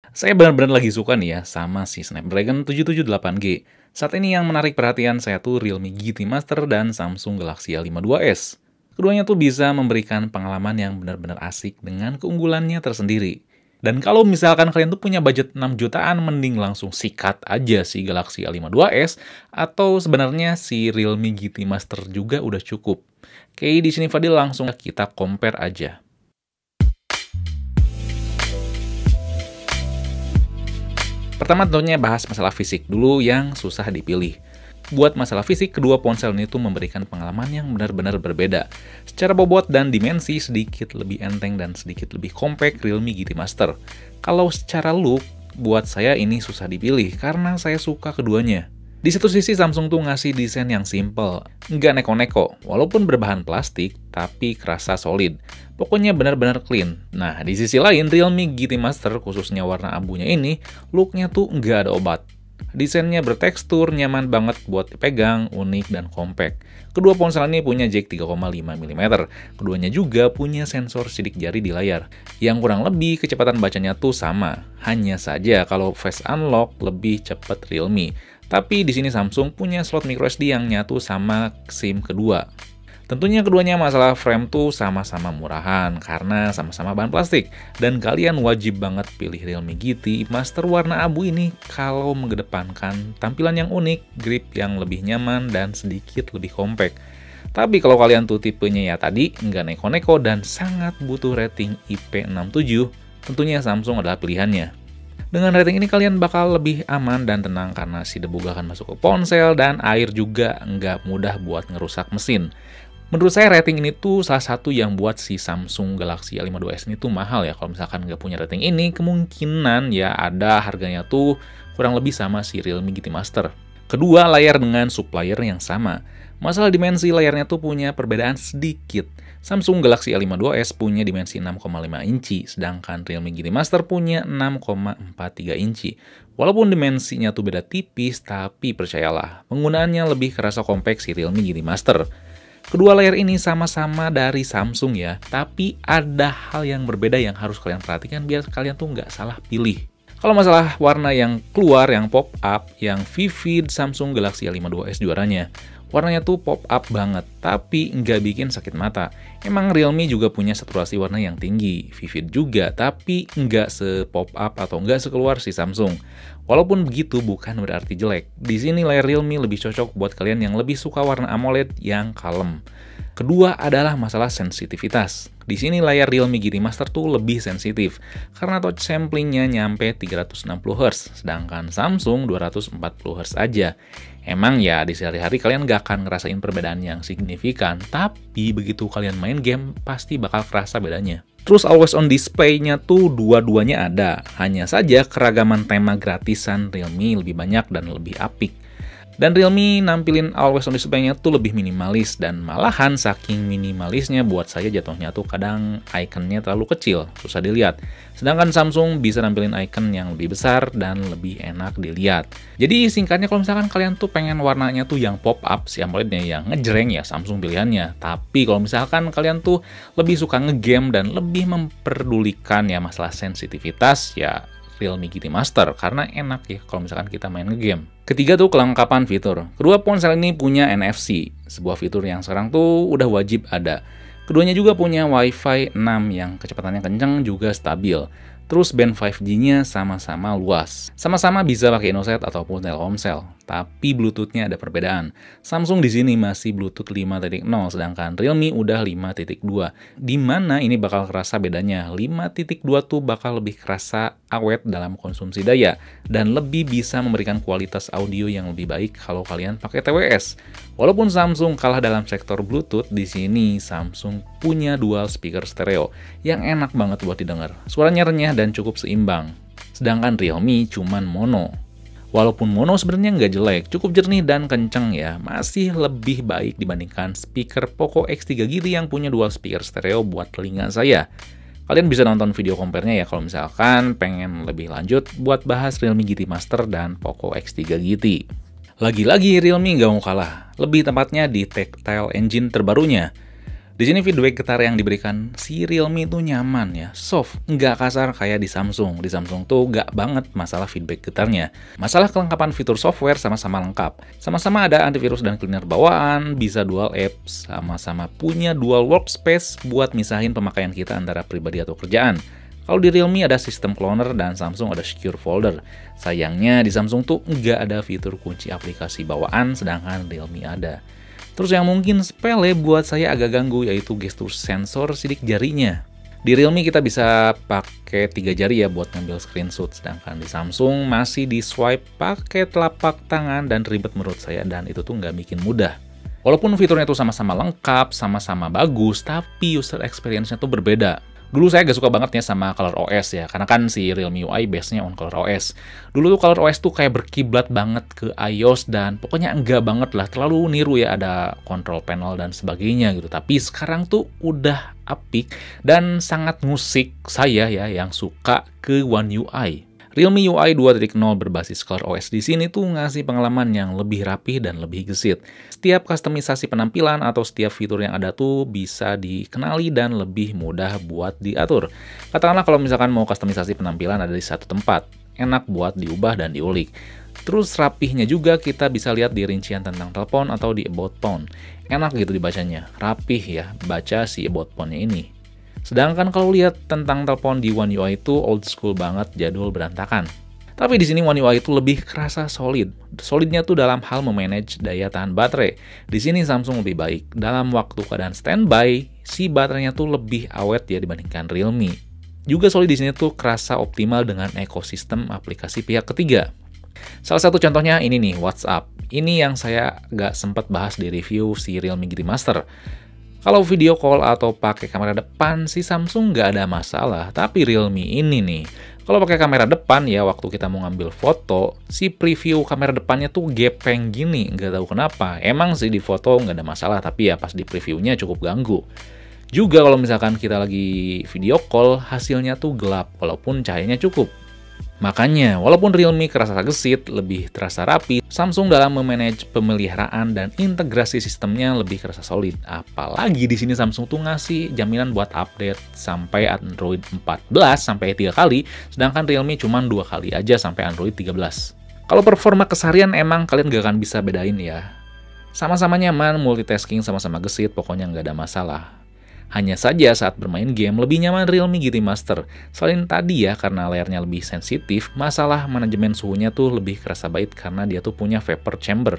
Saya benar-benar lagi suka nih ya sama si Snapdragon 778G. Saat ini yang menarik perhatian saya tuh Realme GT Master dan Samsung Galaxy A52 S. Keduanya tuh bisa memberikan pengalaman yang benar-benar asik dengan keunggulannya tersendiri. Dan kalau misalkan kalian tuh punya budget 6 jutaan, mending langsung sikat aja si Galaxy A52 S, atau sebenarnya si Realme GT Master juga udah cukup. Oke, di sini Fadil langsung kita compare aja. Pertama tentunya bahas masalah fisik dulu yang susah dipilih. Buat masalah fisik, kedua ponsel ini tuh memberikan pengalaman yang benar-benar berbeda. Secara bobot dan dimensi sedikit lebih enteng dan sedikit lebih compact Realme GT Master. Kalau secara look, buat saya ini susah dipilih karena saya suka keduanya. Di satu sisi Samsung tuh ngasih desain yang simple, nggak neko-neko, walaupun berbahan plastik, tapi kerasa solid. Pokoknya benar-benar clean. Nah, di sisi lain, Realme GT Master, khususnya warna abunya ini, looknya tuh nggak ada obat. Desainnya bertekstur, nyaman banget buat dipegang, unik, dan compact. Kedua ponsel ini punya jack 3,5 mm. Keduanya juga punya sensor sidik jari di layar, yang kurang lebih kecepatan bacanya tuh sama. Hanya saja kalau face unlock lebih cepat Realme. Tapi di sini Samsung punya slot microSD yang nyatu sama SIM kedua. Tentunya keduanya masalah frame tuh sama-sama murahan karena sama-sama bahan plastik. Dan kalian wajib banget pilih Realme GT Master warna abu ini kalau mengedepankan tampilan yang unik, grip yang lebih nyaman, dan sedikit lebih compact. Tapi kalau kalian tuh tipenya ya tadi, nggak neko-neko dan sangat butuh rating IP67, tentunya Samsung adalah pilihannya. Dengan rating ini kalian bakal lebih aman dan tenang karena si debu gak akan masuk ke ponsel dan air juga nggak mudah buat ngerusak mesin. Menurut saya rating ini tuh salah satu yang buat si Samsung Galaxy A52 S ini tuh mahal ya. Kalau misalkan nggak punya rating ini, kemungkinan ya ada harganya tuh kurang lebih sama si Realme GT Master. Kedua, layar dengan supplier yang sama. Masalah dimensi layarnya tuh punya perbedaan sedikit. Samsung Galaxy A52 S punya dimensi 6,5 inci, sedangkan Realme GT Master punya 6,43 inci. Walaupun dimensinya tuh beda tipis, tapi percayalah, penggunaannya lebih kerasa compact si Realme GT Master. Kedua layar ini sama-sama dari Samsung ya, tapi ada hal yang berbeda yang harus kalian perhatikan biar kalian tuh nggak salah pilih. Kalau masalah warna yang keluar, yang pop up, yang vivid, Samsung Galaxy A52 S juaranya. Warnanya tuh pop up banget, tapi nggak bikin sakit mata. Emang Realme juga punya saturasi warna yang tinggi, vivid juga, tapi nggak se-pop up atau nggak sekeluar si Samsung. Walaupun begitu bukan berarti jelek. Di sini layar Realme lebih cocok buat kalian yang lebih suka warna AMOLED yang kalem. Kedua adalah masalah sensitivitas. Di sini layar Realme GT Master tuh lebih sensitif karena touch samplingnya nyampe 360 Hz, sedangkan Samsung 240 Hz aja. Emang ya di sehari-hari kalian gak akan ngerasain perbedaan yang signifikan, tapi begitu kalian main game pasti bakal kerasa bedanya. Terus always on display-nya tuh dua-duanya ada, hanya saja keragaman tema gratisan Realme lebih banyak dan lebih apik. Dan Realme nampilin always on display-nya tuh lebih minimalis, dan malahan saking minimalisnya buat saya jatuhnya tuh kadang ikonnya terlalu kecil, susah dilihat. Sedangkan Samsung bisa nampilin icon yang lebih besar dan lebih enak dilihat. Jadi singkatnya kalau misalkan kalian tuh pengen warnanya tuh yang pop up, si AMOLED-nya yang ngejreng ya Samsung pilihannya. Tapi kalau misalkan kalian tuh lebih suka ngegame dan lebih memperdulikan ya masalah sensitivitas, ya Realme GT Master karena enak ya kalau misalkan kita main ngegame. Ketiga tuh kelengkapan fitur. Kedua ponsel ini punya NFC, sebuah fitur yang sekarang tuh udah wajib ada. Keduanya juga punya Wi-Fi 6 yang kecepatannya kencang juga stabil. Terus band 5G-nya sama-sama luas. Sama-sama bisa pakai InnoSat ataupun Telkomsel, tapi Bluetooth-nya ada perbedaan. Samsung di sini masih Bluetooth 5.0, sedangkan Realme udah 5.2. Di mana ini bakal kerasa bedanya. 5.2 tuh bakal lebih kerasa awet dalam konsumsi daya dan lebih bisa memberikan kualitas audio yang lebih baik kalau kalian pakai TWS. Walaupun Samsung kalah dalam sektor Bluetooth, di sini Samsung punya dual speaker stereo yang enak banget buat didengar. Suaranya renyah dan cukup seimbang. Sedangkan Realme cuman mono. Walaupun mono sebenarnya nggak jelek, cukup jernih dan kenceng ya, masih lebih baik dibandingkan speaker Poco X3 GT yang punya dual speaker stereo buat telinga saya. Kalian bisa nonton video compare-nya ya kalau misalkan pengen lebih lanjut buat bahas Realme GT Master dan Poco X3 GT. Lagi-lagi Realme nggak mau kalah, lebih tepatnya di tactile engine terbarunya. Di sini feedback getar yang diberikan si Realme itu nyaman ya, soft, nggak kasar kayak di Samsung. Di Samsung tuh nggak banget masalah feedback getarnya. Masalah kelengkapan fitur software sama-sama lengkap. Sama-sama ada antivirus dan cleaner bawaan, bisa dual apps, sama-sama punya dual workspace buat misahin pemakaian kita antara pribadi atau kerjaan. Kalau di Realme ada sistem cloner dan Samsung ada secure folder. Sayangnya di Samsung tuh nggak ada fitur kunci aplikasi bawaan, sedangkan Realme ada. Terus yang mungkin sepele buat saya agak ganggu yaitu gestur sensor sidik jarinya. Di Realme kita bisa pakai 3 jari ya buat ngambil screenshot, sedangkan di Samsung masih di swipe pakai telapak tangan dan ribet menurut saya, dan itu tuh nggak bikin mudah. Walaupun fiturnya tuh sama-sama lengkap, sama-sama bagus, tapi user experience-nya tuh berbeda. Dulu saya gak suka banget ya sama ColorOS ya, karena kan si Realme UI base-nya on ColorOS. Dulu tuh ColorOS tuh kayak berkiblat banget ke iOS dan pokoknya enggak banget lah, terlalu niru ya, ada control panel dan sebagainya gitu. Tapi sekarang tuh udah apik dan sangat ngusik saya ya yang suka ke One UI. Realme UI 2.0 berbasis ColorOS di sini tuh ngasih pengalaman yang lebih rapi dan lebih gesit. Setiap kustomisasi penampilan atau setiap fitur yang ada tuh bisa dikenali dan lebih mudah buat diatur. Katakanlah kalau misalkan mau kustomisasi penampilan ada di satu tempat, enak buat diubah dan diulik. Terus rapihnya juga kita bisa lihat di rincian tentang telepon atau di about phone. Enak gitu dibacanya, rapih ya baca si about phone-nya ini. Sedangkan kalau lihat tentang telepon di One UI itu old school banget, jadul berantakan. Tapi di sini One UI itu lebih kerasa solid. Solidnya tuh dalam hal memanage daya tahan baterai. Di sini Samsung lebih baik. Dalam waktu keadaan standby, si baterainya tuh lebih awet ya dibandingkan Realme. Juga solid di sini tuh kerasa optimal dengan ekosistem aplikasi pihak ketiga. Salah satu contohnya ini nih, WhatsApp. Ini yang saya nggak sempat bahas di review si Realme GT Master. Kalau video call atau pakai kamera depan, si Samsung nggak ada masalah. Tapi Realme ini nih, kalau pakai kamera depan ya waktu kita mau ngambil foto, si preview kamera depannya tuh gepeng gini, nggak tahu kenapa. Emang sih di foto nggak ada masalah, tapi ya pas di previewnya cukup ganggu. Juga kalau misalkan kita lagi video call, hasilnya tuh gelap, walaupun cahayanya cukup. Makanya, walaupun Realme kerasa gesit, lebih terasa rapi, Samsung dalam memanage pemeliharaan dan integrasi sistemnya lebih kerasa solid. Apalagi di sini Samsung tuh ngasih jaminan buat update sampai Android 14 sampai 3 kali, sedangkan Realme cuma 2 kali aja sampai Android 13. Kalau performa keseharian emang kalian gak akan bisa bedain ya. Sama-sama nyaman, multitasking sama-sama gesit, pokoknya nggak ada masalah. Hanya saja saat bermain game lebih nyaman Realme GT Master. Selain tadi ya karena layarnya lebih sensitif, masalah manajemen suhunya tuh lebih kerasa baik karena dia tuh punya vapor chamber.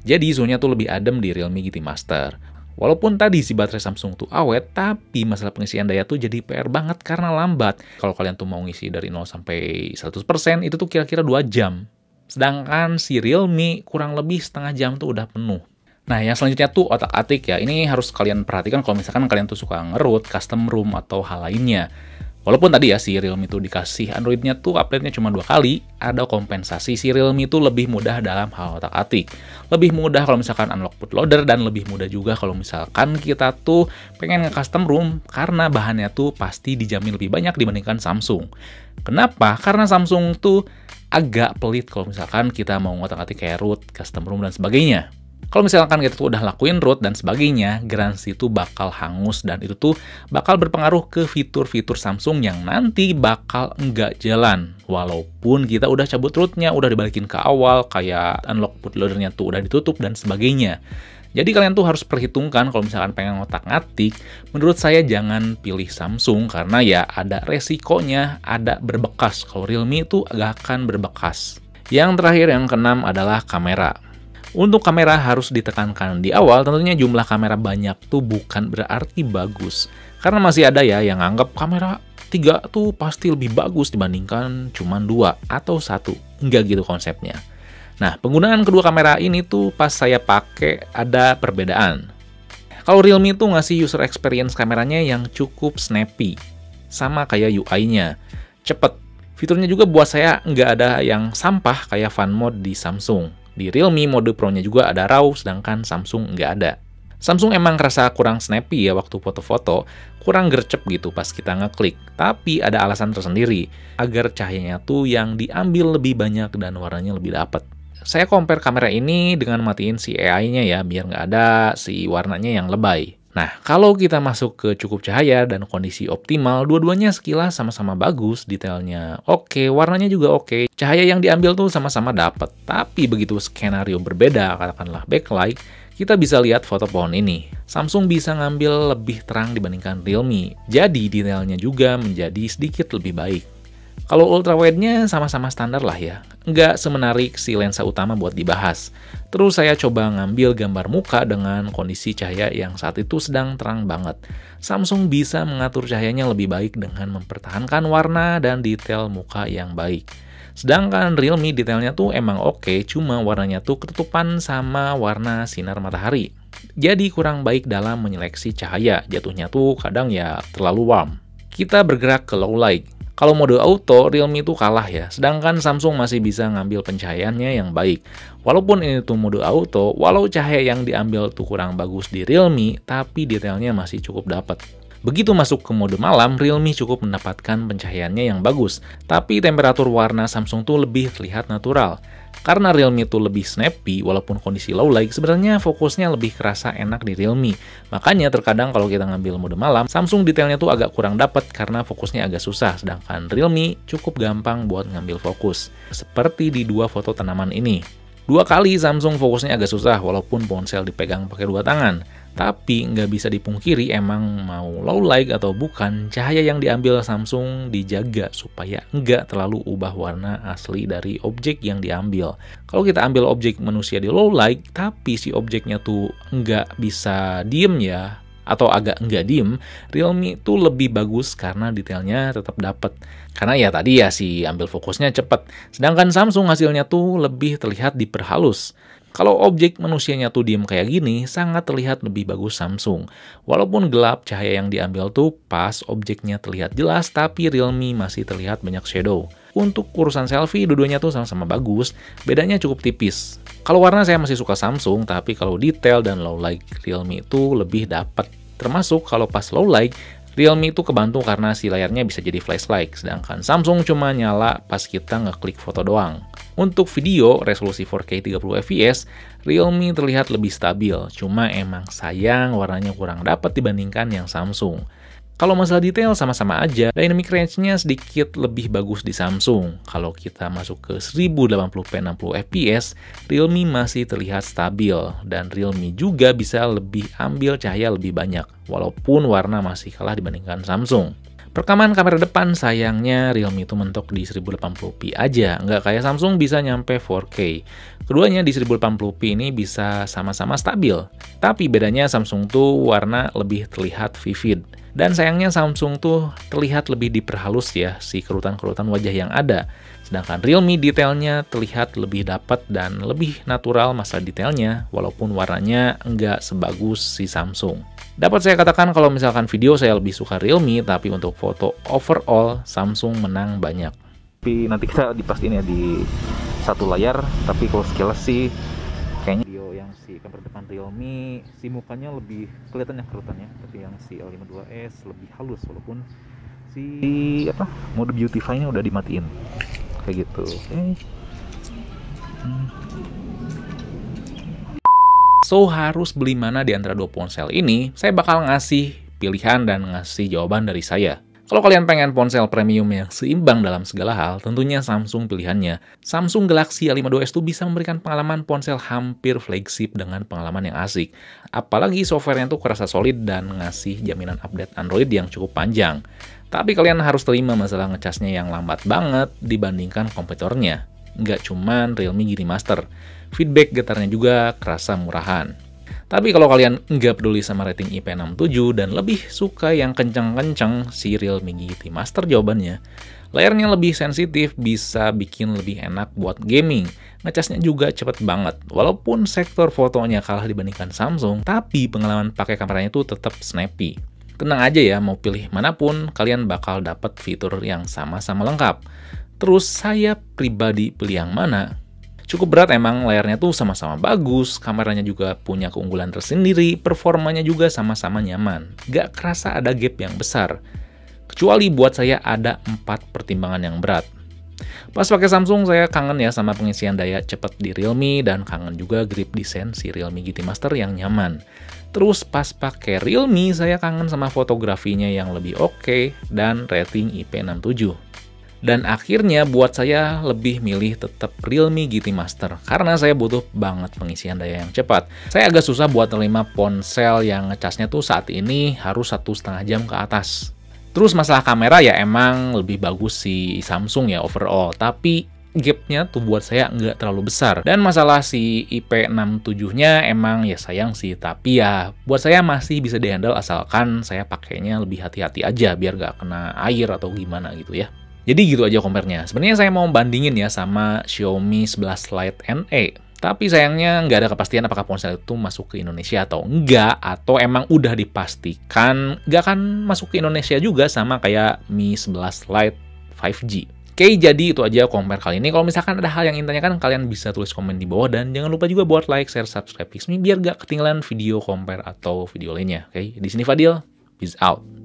Jadi suhunya tuh lebih adem di Realme GT Master. Walaupun tadi si baterai Samsung tuh awet, tapi masalah pengisian daya tuh jadi PR banget karena lambat. Kalau kalian tuh mau ngisi dari 0 sampai 100%, itu tuh kira-kira 2 jam. Sedangkan si Realme kurang lebih setengah jam tuh udah penuh. Nah, yang selanjutnya tuh otak-atik ya. Ini harus kalian perhatikan kalau misalkan kalian tuh suka nge-root, custom ROM, atau hal lainnya. Walaupun tadi ya si Realme tuh dikasih Android-nya tuh update-nya cuma 2 kali, ada kompensasi si Realme tuh lebih mudah dalam hal otak-atik. Lebih mudah kalau misalkan unlock bootloader, dan lebih mudah juga kalau misalkan kita tuh pengen nge-custom ROM, karena bahannya tuh pasti dijamin lebih banyak dibandingkan Samsung. Kenapa? Karena Samsung tuh agak pelit kalau misalkan kita mau ngotak-atik kayak root, custom ROM, dan sebagainya. Kalau misalkan kita tuh udah lakuin root dan sebagainya, garansi itu bakal hangus dan itu tuh bakal berpengaruh ke fitur-fitur Samsung yang nanti bakal nggak jalan. Walaupun kita udah cabut rootnya, udah dibalikin ke awal, kayak unlock bootloadernya tuh udah ditutup dan sebagainya. Jadi kalian tuh harus perhitungkan kalau misalkan pengen ngotak-ngatik, menurut saya jangan pilih Samsung karena ya ada resikonya, ada berbekas. Kalau Realme itu agak akan berbekas. Yang terakhir, yang keenam adalah kamera. Untuk kamera harus ditekankan di awal, tentunya jumlah kamera banyak tuh bukan berarti bagus. Karena masih ada ya yang anggap kamera 3 tuh pasti lebih bagus dibandingkan cuma 2 atau 1. Enggak gitu konsepnya. Nah, penggunaan kedua kamera ini tuh pas saya pakai ada perbedaan. Kalau Realme tuh ngasih user experience kameranya yang cukup snappy. Sama kayak UI-nya. Cepet. Fiturnya juga buat saya nggak ada yang sampah kayak Fun Mode di Samsung. Di Realme, mode Pro-nya juga ada RAW, sedangkan Samsung nggak ada. Samsung emang kerasa kurang snappy ya waktu foto-foto, kurang gercep gitu pas kita ngeklik. Tapi ada alasan tersendiri, agar cahayanya tuh yang diambil lebih banyak dan warnanya lebih dapet. Saya compare kamera ini dengan matiin si AI-nya ya, biar nggak ada si warnanya yang lebay. Nah, kalau kita masuk ke cukup cahaya dan kondisi optimal, dua-duanya sekilas sama-sama bagus, detailnya oke, warnanya juga oke, cahaya yang diambil tuh sama-sama dapat. Tapi begitu skenario berbeda, katakanlah backlight, kita bisa lihat foto pohon ini. Samsung bisa ngambil lebih terang dibandingkan Realme, jadi detailnya juga menjadi sedikit lebih baik. Kalau ultrawide-nya sama-sama standar lah ya, nggak semenarik si lensa utama buat dibahas. Terus saya coba ngambil gambar muka dengan kondisi cahaya yang saat itu sedang terang banget. Samsung bisa mengatur cahayanya lebih baik dengan mempertahankan warna dan detail muka yang baik. Sedangkan Realme detailnya tuh emang oke, cuma warnanya tuh ketutupan sama warna sinar matahari. Jadi kurang baik dalam menyeleksi cahaya, jatuhnya tuh kadang ya terlalu warm. Kita bergerak ke low light. Kalau mode auto, Realme itu kalah ya, sedangkan Samsung masih bisa ngambil pencahayaannya yang baik. Walaupun ini tuh mode auto, walau cahaya yang diambil tuh kurang bagus di Realme, tapi detailnya masih cukup dapat. Begitu masuk ke mode malam, Realme cukup mendapatkan pencahayaannya yang bagus, tapi temperatur warna Samsung tuh lebih terlihat natural. Karena Realme itu lebih snappy, walaupun kondisi low light, sebenarnya fokusnya lebih kerasa enak di Realme. Makanya terkadang kalau kita ngambil mode malam, Samsung detailnya tuh agak kurang dapat karena fokusnya agak susah, sedangkan Realme cukup gampang buat ngambil fokus. Seperti di dua foto tanaman ini. Dua kali Samsung fokusnya agak susah walaupun ponsel dipegang pakai dua tangan. Tapi nggak bisa dipungkiri emang mau low light atau bukan, cahaya yang diambil Samsung dijaga supaya nggak terlalu ubah warna asli dari objek yang diambil. Kalau kita ambil objek manusia di low light, tapi si objeknya tuh nggak bisa diem ya, atau agak nggak diem, Realme itu lebih bagus karena detailnya tetap dapat. Karena ya tadi ya si ambil fokusnya cepet. Sedangkan Samsung hasilnya tuh lebih terlihat diperhalus. Kalau objek manusianya tuh diem kayak gini, sangat terlihat lebih bagus Samsung. Walaupun gelap, cahaya yang diambil tuh pas objeknya terlihat jelas, tapi Realme masih terlihat banyak shadow. Untuk urusan selfie, dua-duanya tuh sama-sama bagus, bedanya cukup tipis. Kalau warna saya masih suka Samsung, tapi kalau detail dan low light, Realme itu lebih dapat. Termasuk kalau pas low light, Realme itu kebantu karena si layarnya bisa jadi flashlight, sedangkan Samsung cuma nyala pas kita ngeklik foto doang. Untuk video resolusi 4K 30fps, Realme terlihat lebih stabil, cuma emang sayang warnanya kurang dapat dibandingkan yang Samsung. Kalau masalah detail sama-sama aja, dynamic range-nya sedikit lebih bagus di Samsung. Kalau kita masuk ke 1080p 60fps, Realme masih terlihat stabil, dan Realme juga bisa lebih ambil cahaya lebih banyak, walaupun warna masih kalah dibandingkan Samsung. Perekaman kamera depan sayangnya Realme itu mentok di 1080p aja, nggak kayak Samsung bisa nyampe 4K. Keduanya di 1080p ini bisa sama-sama stabil, tapi bedanya Samsung tuh warna lebih terlihat vivid. Dan sayangnya Samsung tuh terlihat lebih diperhalus ya, si kerutan-kerutan wajah yang ada. Sedangkan Realme detailnya terlihat lebih dapat dan lebih natural masa detailnya, walaupun warnanya nggak sebagus si Samsung. Dapat saya katakan kalau misalkan video saya lebih suka Realme, tapi untuk foto overall Samsung menang banyak. Tapi nanti kita dipastiin ya di satu layar, tapi kalau sekilas sih kayaknya video yang si kamera depan Realme, si mukanya lebih kelihatannya kerutannya, tapi yang si L52s lebih halus, walaupun si mode beautify-nya udah dimatiin. Kayak gitu. So, harus beli mana di antara dua ponsel ini? Saya bakal ngasih pilihan dan ngasih jawaban dari saya. Kalau kalian pengen ponsel premium yang seimbang dalam segala hal, tentunya Samsung pilihannya. Samsung Galaxy A52s tuh bisa memberikan pengalaman ponsel hampir flagship dengan pengalaman yang asik. Apalagi softwarenya tuh kerasa solid dan ngasih jaminan update Android yang cukup panjang. Tapi kalian harus terima masalah ngecasnya yang lambat banget dibandingkan kompetitornya. Nggak cuman Realme Gini Master, feedback getarnya juga kerasa murahan. Tapi kalau kalian nggak peduli sama rating IP67 dan lebih suka yang kenceng-kenceng, si Realme GT Master jawabannya. Layarnya lebih sensitif, bisa bikin lebih enak buat gaming. Ngecasnya juga cepet banget. Walaupun sektor fotonya kalah dibandingkan Samsung, tapi pengalaman pakai kameranya tuh tetap snappy. Tenang aja ya, mau pilih manapun, kalian bakal dapat fitur yang sama-sama lengkap. Terus saya pribadi pilih yang mana? Cukup berat emang, layarnya tuh sama-sama bagus, kameranya juga punya keunggulan tersendiri, performanya juga sama-sama nyaman. Gak kerasa ada gap yang besar. Kecuali buat saya ada 4 pertimbangan yang berat. Pas pakai Samsung, saya kangen ya sama pengisian daya cepat di Realme dan kangen juga grip desain si Realme GT Master yang nyaman. Terus pas pakai Realme, saya kangen sama fotografinya yang lebih oke dan rating IP67. Dan akhirnya buat saya lebih milih tetap Realme GT Master karena saya butuh banget pengisian daya yang cepat. Saya agak susah buat nerima ponsel yang ngecasnya tuh saat ini harus 1,5 jam ke atas. Terus masalah kamera ya emang lebih bagus si Samsung ya overall, tapi gapnya tuh buat saya nggak terlalu besar. Dan masalah si IP67-nya emang ya sayang sih, tapi ya buat saya masih bisa dihandle asalkan saya pakainya lebih hati-hati aja biar nggak kena air atau gimana gitu ya. Jadi gitu aja compare-nya. Sebenarnya saya mau bandingin ya sama Xiaomi 11 Lite NE. Tapi sayangnya nggak ada kepastian apakah ponsel itu masuk ke Indonesia atau enggak, atau emang udah dipastikan nggak akan masuk ke Indonesia juga sama kayak Mi 11 Lite 5G. Oke, jadi itu aja compare kali ini. Kalau misalkan ada hal yang ingin tanyakan, kalian bisa tulis komen di bawah. Dan jangan lupa juga buat like, share, subscribe Pixme biar nggak ketinggalan video compare atau video lainnya. Oke, di sini Fadil. Peace out.